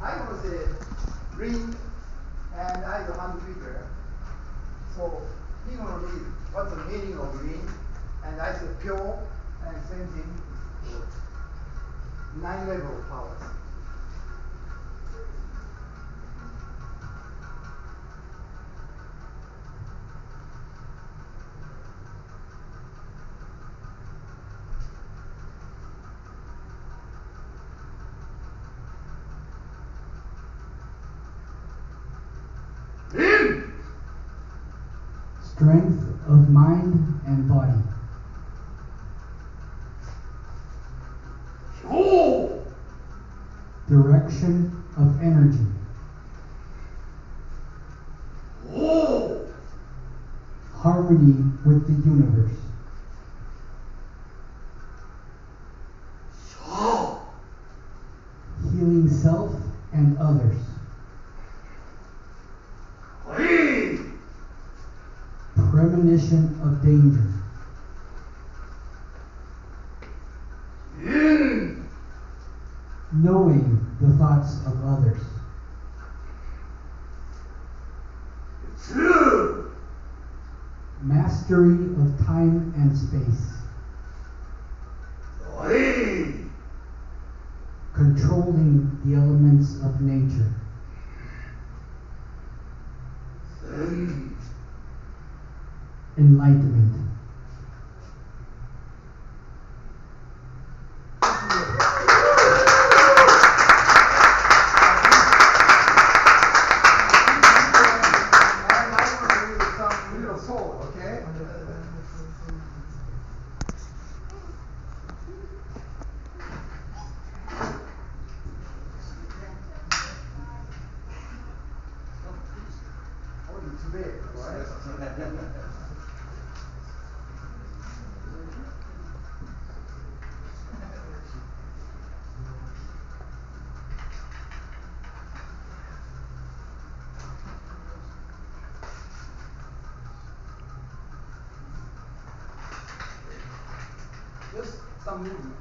I'm going to say ring, and I the hand figure. So he's going to read what's the meaning of ring, and I say pure, and same thing, 9 level of powers. Strength of mind and body. Oh! Direction of energy. Oh! Harmony with the universe. Oh! Healing self and others. Hey! Premonition of danger. Knowing the thoughts of others. Mastery of time and space. Controlling the elements of nature. Enlightenment. Just some movement.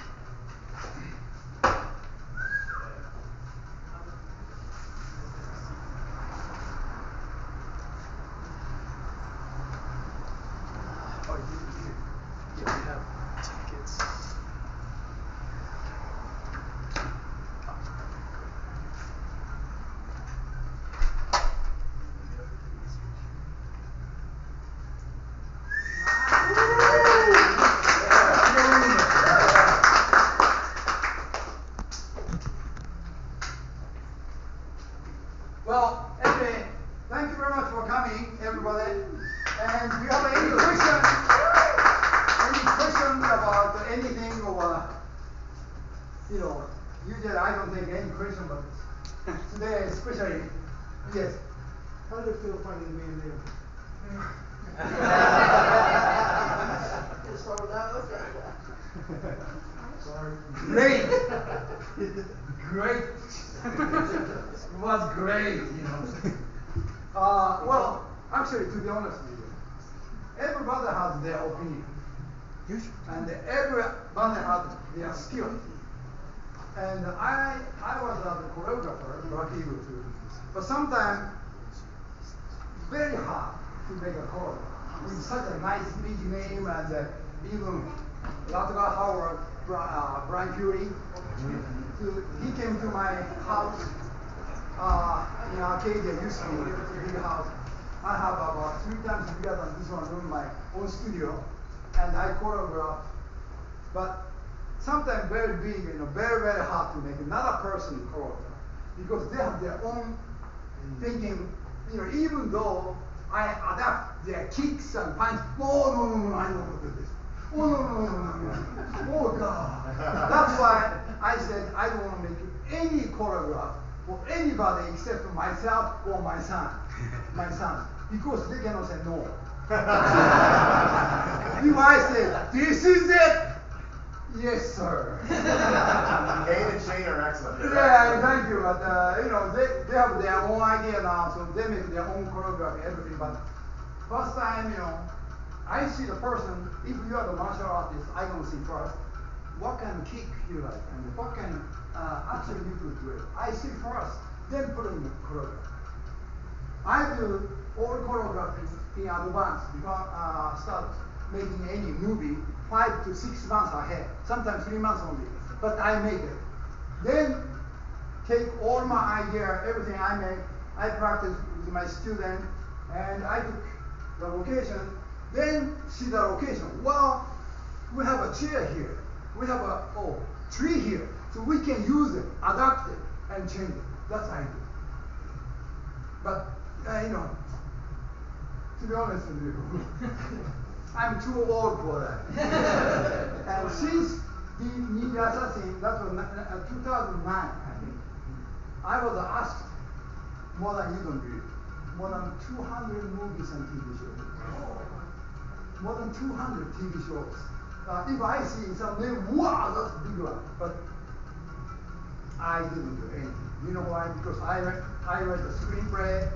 You have tickets. Well, anyway, thank you very much for coming, everybody. And if you have any questions about anything or, usually I don't take any question, but today especially, yes. How did it feel finding me in there? Sorry. Great. Great. It was great, well, actually, to be honest with you, everybody has their opinion. And everybody has their skill. And I was a choreographer, Black Eagle too. But sometimes, very hard to make a choreograph with such a nice big name and even Rutger Howard, Brian Curie. He came to my house in Arcadia, used to be a big house. I have about 3 times bigger than this one in my own studio, and I choreograph. But sometimes very big, very, very hard to make another person choreograph because they have their own thinking. Even though I adapt their kicks and punches, no, I don't want to do this. Oh, no. Oh, God. That's why I said I don't want to make any choreograph for anybody except myself or my son. Because they cannot say no. If I say, this is it, yes, sir. Kane and Shane are excellent. Yeah, thank you. But they have their own idea now, so they make their own choreography, everything. But first time, I see the person. If you are the martial artist, I don't see first what kind of kick you like and what kind of action you could do. I see first then put in the choreography. I do all choreography in advance because start making any movie 5 to 6 months ahead, sometimes 3 months only. But I make it. Then take all my idea, everything I make, I practice with my student, and I took the location, then see the location. Well, we have a chair here, we have a tree here, so we can use it, adapt it, and change it. That's what I do. But to be honest with you, I'm too old for that. And since the Ninja Assassin, that was 2009, I think, I was asked more than you don't believe, more than 200 movies and TV shows. More than 200 TV shows. If I see some name, wow, that's a big one. But I didn't do anything. You know why? Because I read the screenplay,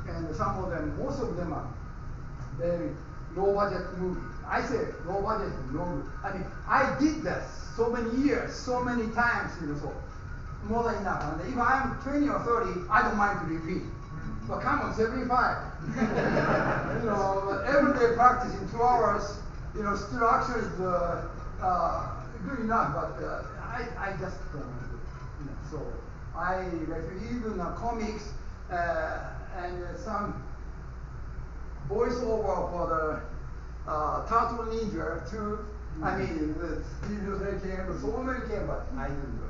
and some of them, most of them are very low budget movies. I say low budget, no good. I mean, I did that so many years, so many times, so more than enough. And if I'm 20 or 30, I don't mind to repeat. But come on, 75. Everyday practice in 2 hours, still actually is good enough, but I just don't want to do it. So I like even comics and some voiceover for the Turtle Ninja too. I mean, the studios they came, so many came, but I didn't do it.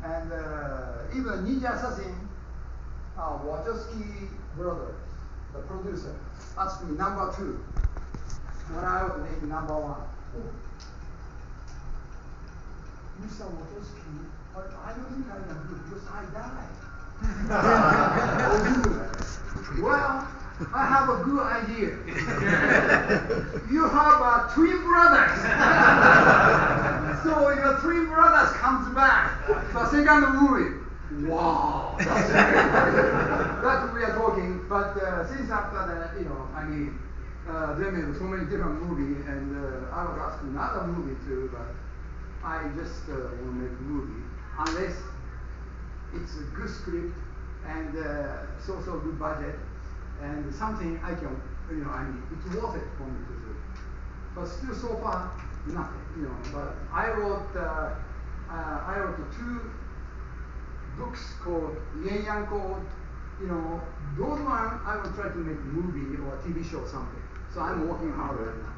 And even Ninja Assassin, Wachowski brothers, the producer, asked me number 2 when I was making number 1. Mr. Wachowski, I don't think I can do it because I died. Well, I have a good idea. You have twin brothers. So your twin brothers comes back for second movie. Wow, that's that we are talking. But since after that, they made so many different movies, and I was asked another movie too, but I just want to make a movie unless it's a good script and so good budget and something I can, it's worth it for me to do. But still, so far, nothing, But I wrote 2 books called Yin Yang Code. Those ones I will try to make a movie or a TV show or something. So I'm working hard right now.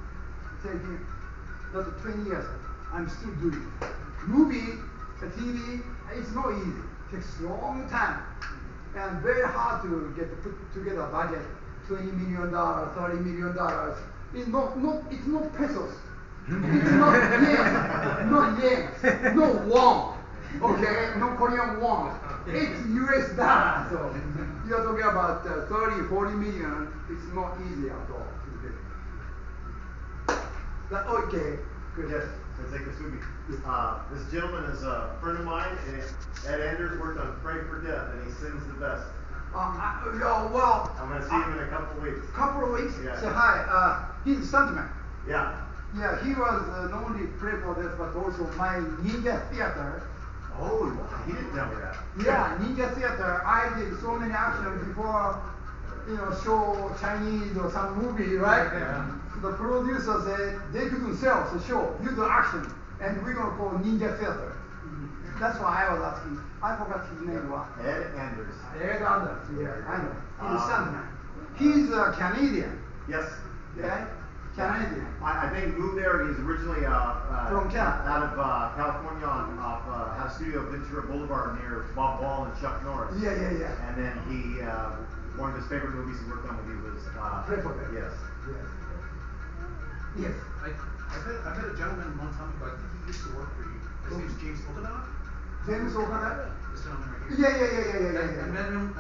Taking that's 20 years. I'm still doing it. Movie, a TV, it's not easy. It takes a long time. And very hard to put together a budget, $20 million, $30 million. It's not pesos. It's not yen, no won. Okay, no Korean won. It's US dollar. So you're talking about 30, 40 million. It's not easy at all to get. Okay, good. Yes, Sensei Kosugi. This gentleman is a friend of mine, and Ed Anders worked on Pray for Death, and he sings the best. Well, I'm going to see him in a couple of weeks. Couple of weeks? Yeah. Say hi. He's a stuntman. Yeah. Yeah, he was not only Pray for Death, but also my Ninja Theater. Oh, he didn't tell me that. Yeah, Ninja Theater. I did so many actions before, show Chinese or some movie, right? Yeah. The producer said they couldn't sell the show, use the action, and we're gonna call Ninja Theater. That's why I was asking. I forgot his name. What? Ed Anders. Ed Anders. Yeah, I know. He's a stuntman. He's Canadian. Yes. Okay? Canadian. I think he moved there. He's originally From Canada. out of California had a studio at Ventura Boulevard near Bob Ball and Chuck Norris. Yeah. And then he one of his favorite movies he worked on when he was Pray for Death. Yes. Yes. I met a gentleman one time ago. I think he used to work for you. His name's James Okada. James Okada? This gentleman right here. Yeah. I met him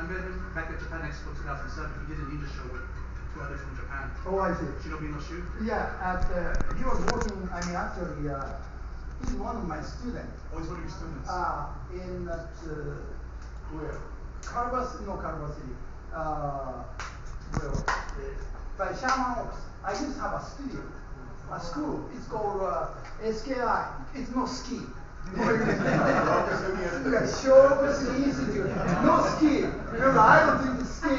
back at Japan Expo 2007. He did a ninja show with 2 others from Japan. Oh, I see. Shinobi no Shu. Yeah, he was working, actually, he's one of my students. Oh, he's one of your students. In that, where? Calabas, no Calabas City. By Sherman Oaks. I used to have a studio, a school. It's called SKI. It's not ski. Yeah, Sho Kosugi Institute. No ski. Remember, I don't think it's ski.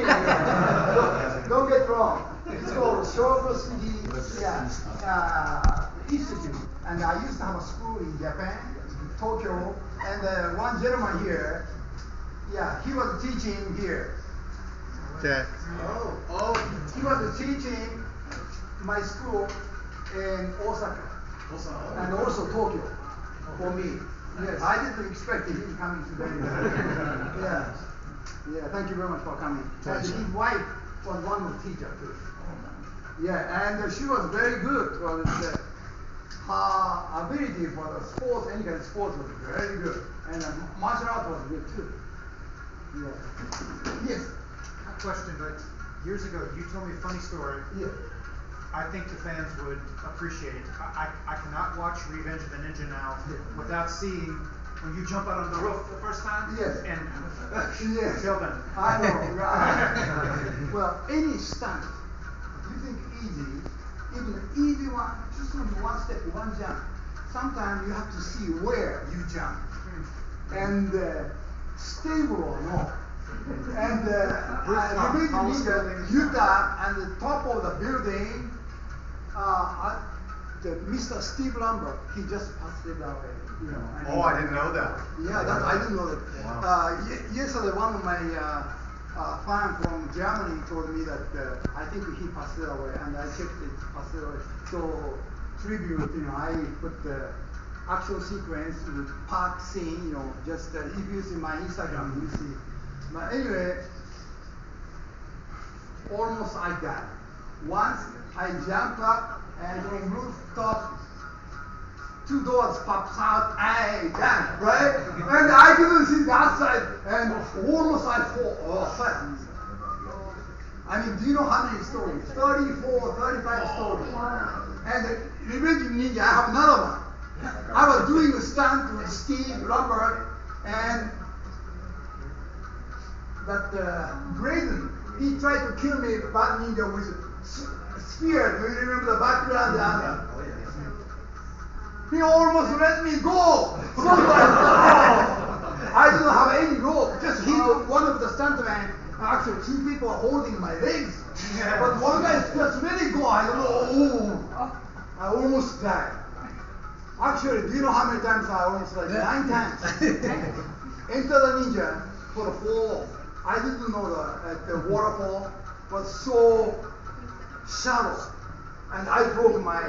Don't get wrong. It's called Sho Kosugi Institute. And I used to have a school in Japan, Tokyo, and one gentleman here, he was teaching here. Okay. He was teaching my school in Osaka and also Tokyo for me. Yes, I didn't expect him coming today. Thank you very much for coming. And his wife was one of the teachers too. And she was very good. Well, her ability for the sports, any kind of sports, was very good, and martial art was good too. Yes. Question, but years ago you told me a funny story. Yeah. I think the fans would appreciate. I cannot watch Revenge of the Ninja now without seeing when you jump out on the roof the first time. Yes. And Yes. till then. I know. Well, any stunt you think easy, even the easy one, just only one step, one jump. Sometimes you have to see where you jump and stable or not. And Utah and the top of the building, Mr. Steve Lambert, he just passed it away. I didn't know that. I didn't know that. Wow. Yesterday, one of my fan from Germany told me that I think he passed it away, and I checked it, passed it away. So tribute, I put the action sequence with park scene, just if you see my Instagram, you see. But anyway, almost I died. Once I jumped up and from rooftop, 2 doors popped out, I died, right? And I couldn't see the outside, and almost I fell. I mean, do you know how many stories? 34, 35 stories. And Revenge of Ninja, I have another one. I was doing a stunt with Steve Lambert, and that Braden, he tried to kill me, Bad Ninja, with a spear. Do you remember the background? He almost let me go. I didn't have any rope. Just one of the stuntmen. Actually, 2 people are holding my legs. But one guy just let it go. I don't know. I almost died. Actually, do you know how many times I almost died? 9 times. Enter the Ninja for the fall. I didn't know the waterfall was so shallow, and I broke my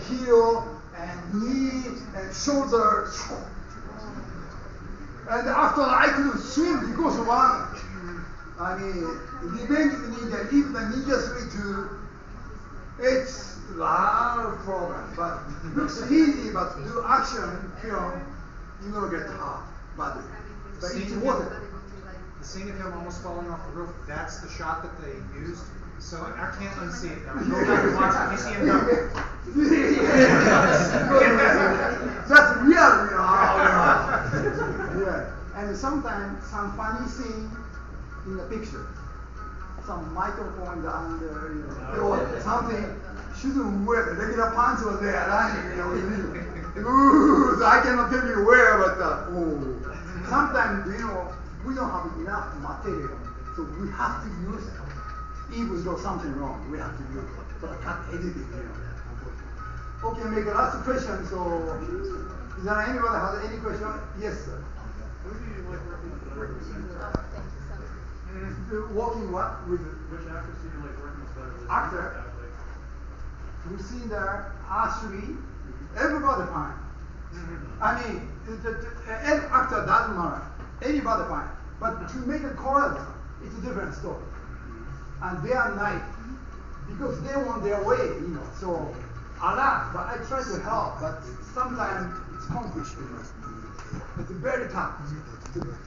heel and knee and shoulder. And after I couldn't swim because of one. I mean, Revenge of the Ninja, even the Ninja 3-2, it's a lot of programs, but looks easy, but to do action film, you're gonna get hurt badly. But it's worth it. The scene of him almost falling off the roof, that's the shot that they used. So I can't unsee it now. Go back and watch it. You see him go. That's real, And sometimes some funny scene in the picture. Some microphone down there, or something. Shouldn't wear the regular pants was there, Ooh, I cannot tell you where, but sometimes we don't have enough material, so we have to use it. Even though something wrong, we have to use it. But cut editing, Okay, make a last question. So, is there anybody has any question? Yes, sir. Who do you like working with? Working what? With which actors do you like working with better? Actor? We've seen there R3, everybody fine. I mean, every actor doesn't matter. Anybody fine. But to make a chorus, it's a different story. And they are nice because they want their way, So a lot, but I try to help. But sometimes it's conflict. It's very tough.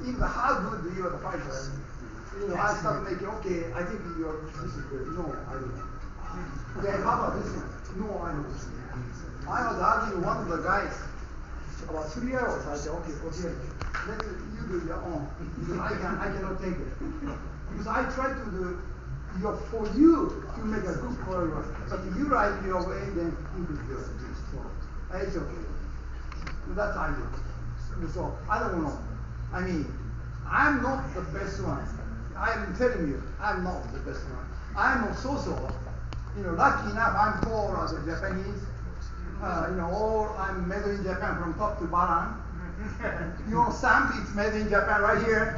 Even how good you are the fighter. I start making, okay, I think this is good. No, I don't know. Okay, how about this one? No, I don't. I was arguing with one of the guys about 3 hours. I said, okay, let you do your own. Because I cannot take it. Because I try to do for you to make a good choreography. But if you write your way, then you can do it. So it's okay. That's idea. So I don't know. I mean, I'm not the best one. I'm telling you, I'm not the best one. I'm so-so. Lucky enough, I'm poor as a Japanese. All I'm made in Japan from top to bottom. Stamp is made in Japan right here.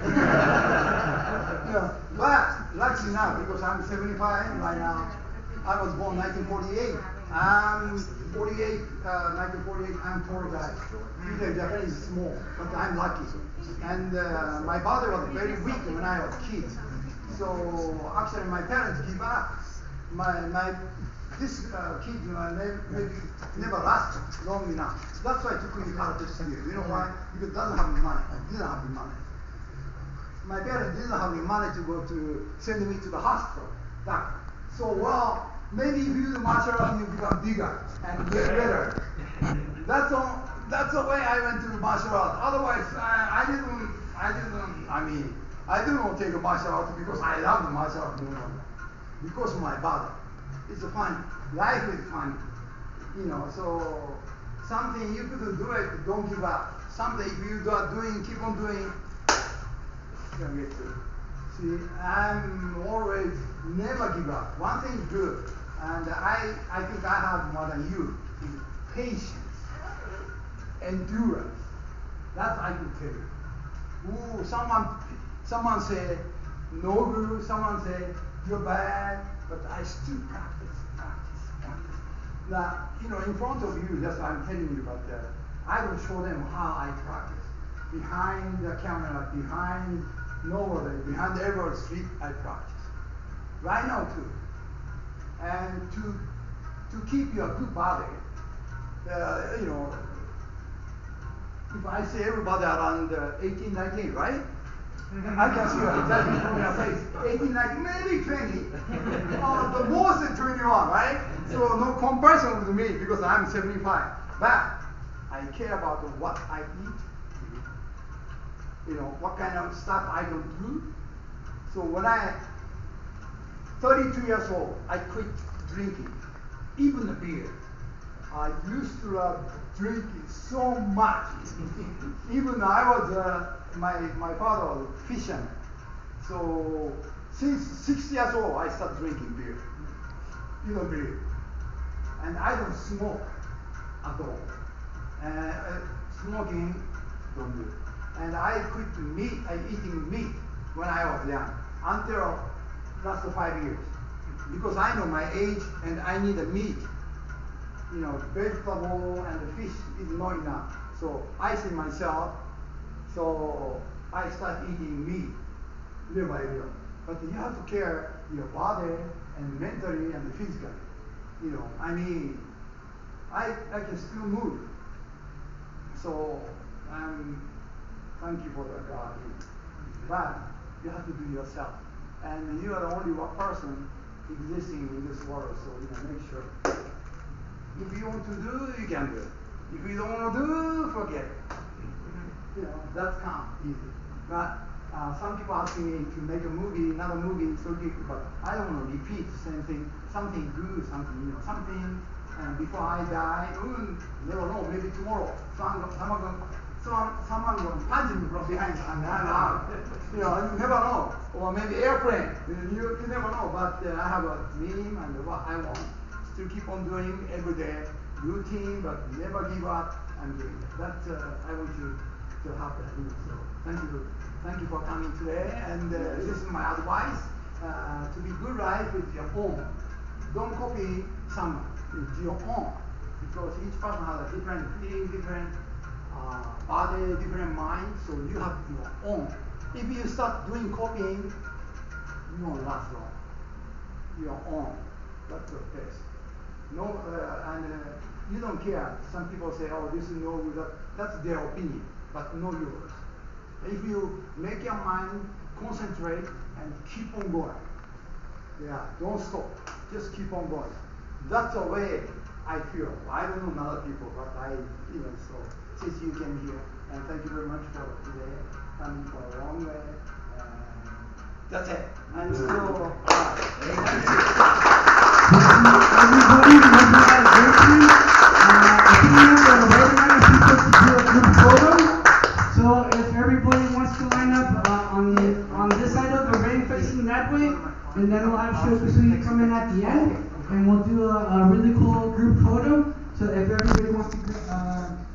But lucky enough, because I'm 75 right now. I was born 1948. I'm 1948. I'm poor guy. Either Japanese is small, but I'm lucky. And my father was very weak when I was a kid. So actually, my parents give up. This kid maybe never last long enough. That's why I took me karate studio. You know why? Because it doesn't have money. I didn't have the money. My parents didn't have the money to send me to the hospital. So maybe if you do martial arts, you become bigger and get better. That's the way I went to the martial arts. Otherwise, I didn't take a martial arts because I love the martial arts. Because of my father. It's fun. Life is fun. So something you couldn't do it, don't give up. Something if you are doing, keep on doing, you're gonna get through. See, I'm always never give up. One thing is good, and I think I have more than you, is patience, endurance. That I can tell you. Someone say, no guru, someone say, you're bad, but I still practice. Now, in front of you, that's what I'm telling you, but I will show them how I practice. Behind the camera, behind nobody, behind every street, I practice. Right now, too. And to keep your good body, if I say everybody around 18, 19, right? I can see you exactly from your face. 18, 19, maybe 20. The most is 21, right? So no comparison with me because I'm 75. But I care about what I eat. What kind of stuff I don't do. So when I 32 years old, I quit drinking, even the beer. I used to love drinking so much. Even I was, my father was a fisherman. So since 6 years old, I started drinking beer. Beer. And I don't smoke at all. Smoking, don't do. And I quit eating meat when I was young, until last 5 years. Because I know my age and I need a meat. Vegetable and the fish is not enough. So I see myself, so I start eating meat little by little. But you have to care your body and mentally and physically. I can still move. So thank you for the God. But you have to do yourself. And you are the only one person existing in this world, so make sure. If you want to do, you can do it. If you don't want to do, forget it. That's calm, easy. But some people ask me to make another movie, it's okay, but I don't want to repeat the same thing. Something good, something, something, and before I die, never know, maybe tomorrow, someone will punch me from behind, and I'm out. You never know. Or maybe airplane, you never know, but I have a dream and what I want. To keep on doing every day, routine, but never give up and doing it. That's I want you to have that. So thank you for coming today. And this is my advice: to be good life with your own. Don't copy someone. It's your own, because each person has a different feeling, different body, different mind. So you have your own. If you start doing copying, you won't last long. Your own. That's the best. No, and you don't care. Some people say, "Oh, this is no," that's their opinion, but not yours. If you make your mind concentrate and keep on going, don't stop. Just keep on going. That's the way I feel. I don't know other people, but so since you came here, and thank you very much for today, coming for a long way. That's it. And so, thank you. Everybody, everybody wants to line up on this side of the ring facing that way, and then we'll have Sho Kosugi come in at the end, and we'll do a really cool